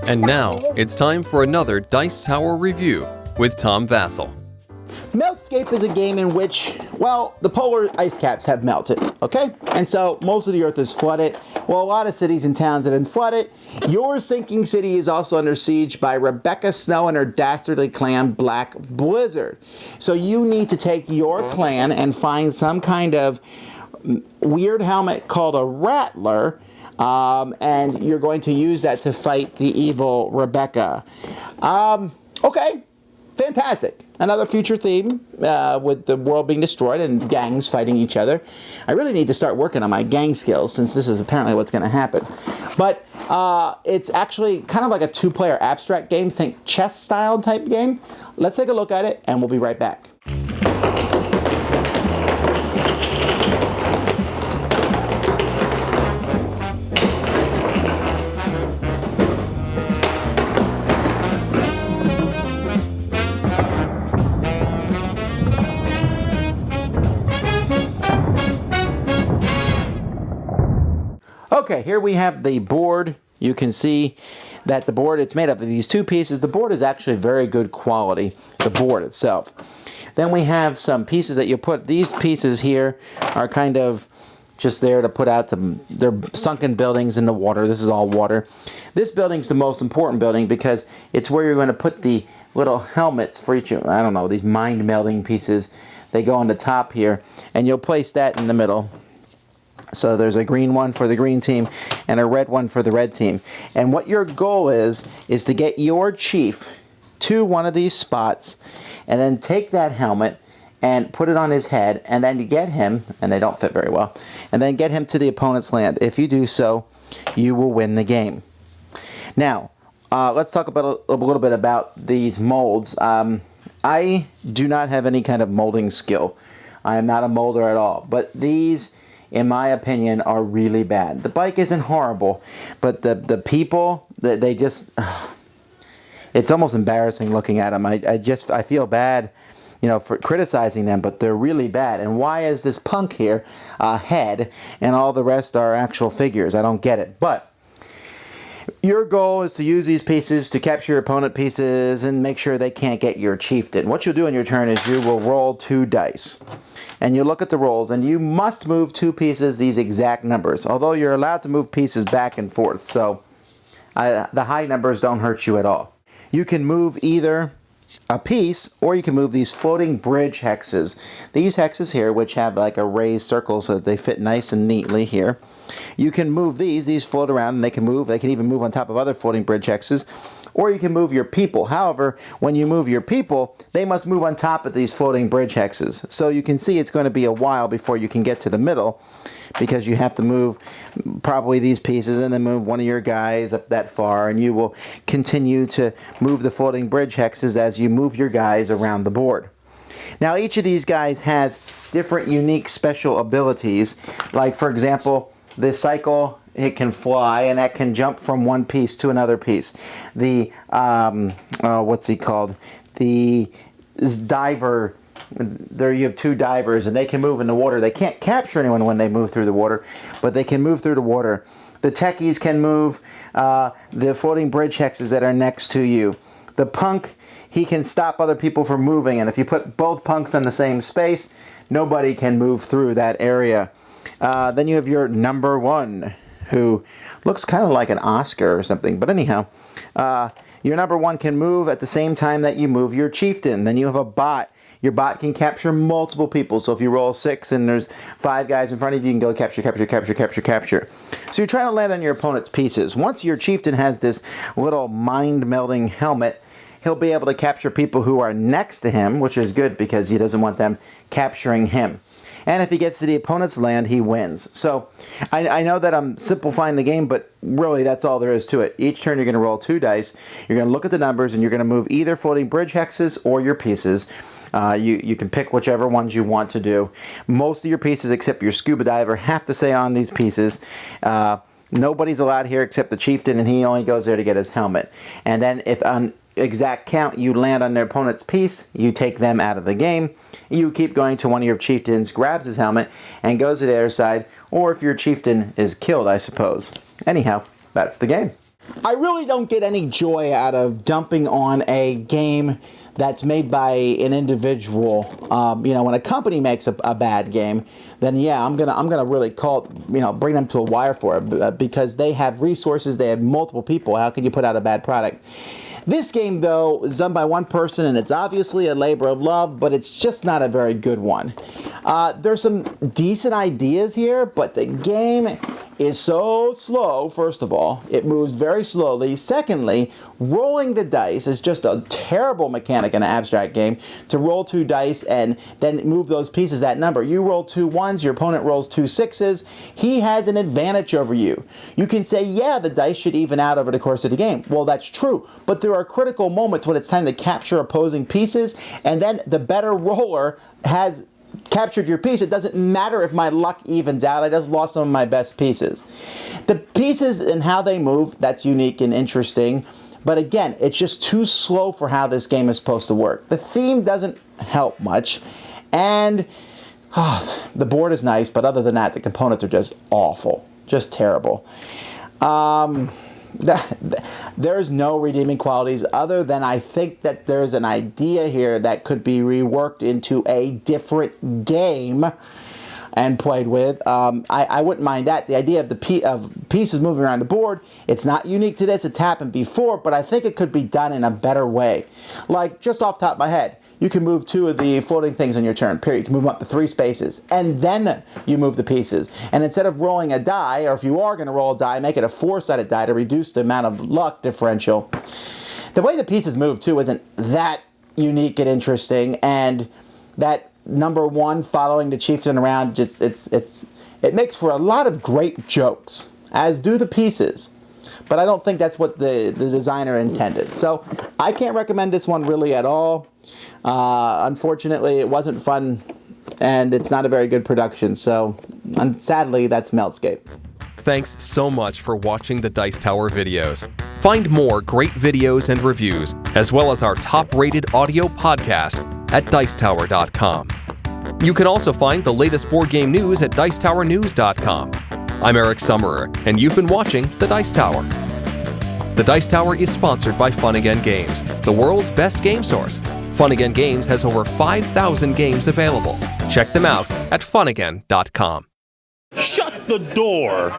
And now, it's time for another Dice Tower review with Tom Vasel. Meltscape is a game in which, well, the polar ice caps have melted, okay? And so most of the earth is flooded. Well, a lot of cities and towns have been flooded. Your sinking city is also under siege by Rebecca Snow and her dastardly clan, Black Blizzard. So you need to take your clan and find some kind of weird helmet called a Rattler, and you're going to use that to fight the evil Rebecca. Okay, fantastic. Another future theme with the world being destroyed and gangs fighting each other. I really need to start working on my gang skills since this is apparently what's going to happen. But it's actually kind of like a two-player abstract game, think chess-style type game. Let's take a look at it, and we'll be right back. Okay, here we have the board. You can see that the board, it's made up of these two pieces. The board is actually very good quality, the board itself. Then we have some pieces that you put, these pieces here are kind of just there to put out they're sunken buildings in the water. This is all water. This building's the most important building because it's where you're going to put the little helmets for each, I don't know, these mind-melding pieces. They go on the top here, and you'll place that in the middle. So there's a green one for the green team and a red one for the red team. And what your goal is to get your chief to one of these spots and then take that helmet and put it on his head and then get him, and they don't fit very well, and then get him to the opponent's land. If you do so, you will win the game. Now, let's talk about a little bit about these molds. I do not have any kind of molding skill. I am not a molder at all, but these, in my opinion, are really bad. The bike isn't horrible, but the people, they just, it's almost embarrassing looking at them. I feel bad, you know, for criticizing them, but they're really bad. And why is this punk here a head and all the rest are actual figures? I don't get it. But your goal is to use these pieces to capture your opponent pieces and make sure they can't get your chieftain. What you'll do on your turn is you will roll 2 dice. And you look at the rolls, and you must move 2 pieces these exact numbers, although you're allowed to move pieces back and forth, so the high numbers don't hurt you at all. You can move either a piece, or you can move these floating bridge hexes. These hexes here, which have like a raised circle so that they fit nice and neatly here. You can move these float around and they can move. They can even move on top of other floating bridge hexes. Or you can move your people. However, when you move your people, they must move on top of these floating bridge hexes. So you can see it's going to be a while before you can get to the middle because you have to move probably these pieces and then move one of your guys up that far, and you will continue to move the floating bridge hexes as you move your guys around the board. Now each of these guys has different unique special abilities. Like for example, this cycle, it can fly, and that can jump from one piece to another piece. The, what's he called? The diver, there you have 2 divers, and they can move in the water. They can't capture anyone when they move through the water, but they can move through the water. The techies can move the floating bridge hexes that are next to you. The punk, he can stop other people from moving, and if you put both punks in the same space, nobody can move through that area. Then you have your number 1, who looks kind of like an Oscar or something. But anyhow, your number 1 can move at the same time that you move your chieftain. Then you have a bot. Your bot can capture multiple people. So if you roll 6 and there's 5 guys in front of you, you can go capture, capture, capture, capture, capture. So you're trying to land on your opponent's pieces. Once your chieftain has this little mind-melding helmet, he'll be able to capture people who are next to him, which is good because he doesn't want them capturing him. And if he gets to the opponent's land, he wins. So I know that I'm simplifying the game, but really that's all there is to it. Each turn you're going to roll 2 dice. You're going to look at the numbers, and you're going to move either floating bridge hexes or your pieces. You can pick whichever ones you want to do. Most of your pieces, except your scuba diver, have to stay on these pieces. Nobody's allowed here except the chieftain, and he only goes there to get his helmet. And then if on exact count you land on their opponent's piece, you take them out of the game. You keep going to one of your chieftains, grabs his helmet, and goes to the other side, or if your chieftain is killed, I suppose. Anyhow, that's the game. I really don't get any joy out of dumping on a game that's made by an individual. When a company makes a bad game, then yeah, I'm gonna really bring them to a wire for it, because they have resources, they have multiple people. How can you put out a bad product? This game, though, is done by one person, and it's obviously a labor of love, but it's just not a very good one. There's some decent ideas here, but the game is so slow, first of all. It moves very slowly. Secondly, rolling the dice is just a terrible mechanic in an abstract game, to roll 2 dice and then move those pieces that number. You roll 2 1s, your opponent rolls 2 6s. He has an advantage over you. You can say, yeah, the dice should even out over the course of the game. Well, that's true, but there are critical moments when it's time to capture opposing pieces, and then the better roller has captured your piece. It doesn't matter if my luck evens out. I just lost some of my best pieces. The pieces and how they move, that's unique and interesting. But again, it's just too slow for how this game is supposed to work. The theme doesn't help much. And the board is nice, but other than that, the components are just awful. Just terrible. There's no redeeming qualities, other than I think that there's an idea here that could be reworked into a different game and played with. I wouldn't mind that. The idea of pieces moving around the board, it's not unique to this. It's happened before, but I think it could be done in a better way. Like, just off the top of my head, you can move 2 of the floating things on your turn, period. You can move them up to 3 spaces, and then you move the pieces. And instead of rolling a die, or if you are going to roll a die, make it a 4-sided die to reduce the amount of luck differential. The way the pieces move, too, isn't that unique and interesting, and that number 1 following the chieftain around, just it makes for a lot of great jokes, as do the pieces. But I don't think that's what the designer intended. So I can't recommend this one really at all. Unfortunately, it wasn't fun, and it's not a very good production. So sadly, that's Meltscape. Thanks so much for watching the Dice Tower videos. Find more great videos and reviews, as well as our top-rated audio podcast at Dicetower.com. You can also find the latest board game news at Dicetowernews.com. I'm Eric Summerer, and you've been watching The Dice Tower. The Dice Tower is sponsored by Fun Again Games, the world's best game source. Fun Again Games has over 5,000 games available. Check them out at funagain.com. Shut the door!